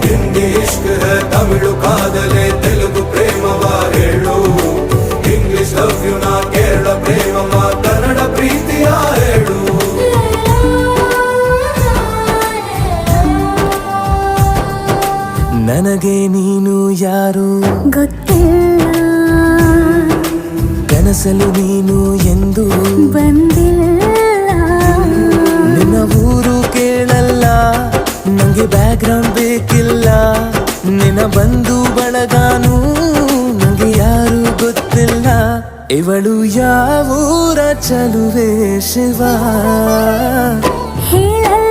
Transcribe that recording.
ಹಿಂದಿ ಇಷ್ಕ್ high Tamil ಕಾದಲೆ Telugu ಪ್ರೇಮವ ಹೇಳು English love you ನಾ ಕೇರಳ ಪ್ರೇಮವ ಕನ್ನಡ ಪ್ರೀತಿಯ ಹೇಳು ನನಗೆ ನೀನು ಯಾರು ಗೊತ್ತಿಲ್ಲ ಕನಸಲು ನೀನು ಎಂದು ಬಂದಿಲ್ಲ ನಿನ್ನ ಊರು ಕೇಳಲ್ಲ ನಂಗೆ ಬ್ಯಾಕ್ ಗ್ರೌಂಡ್ ಬೇಕಿಲ್ಲ ನಿನ್ನ ಬಂಧು ಬಳಗಾನು ನಂಗೆ ಯಾರು ಗೊತ್ತಿಲ್ಲ ಇವಳು ಯಾವೂರ ಚಲುವೆ ಶಿವ ಹೇಳಲ್ಲ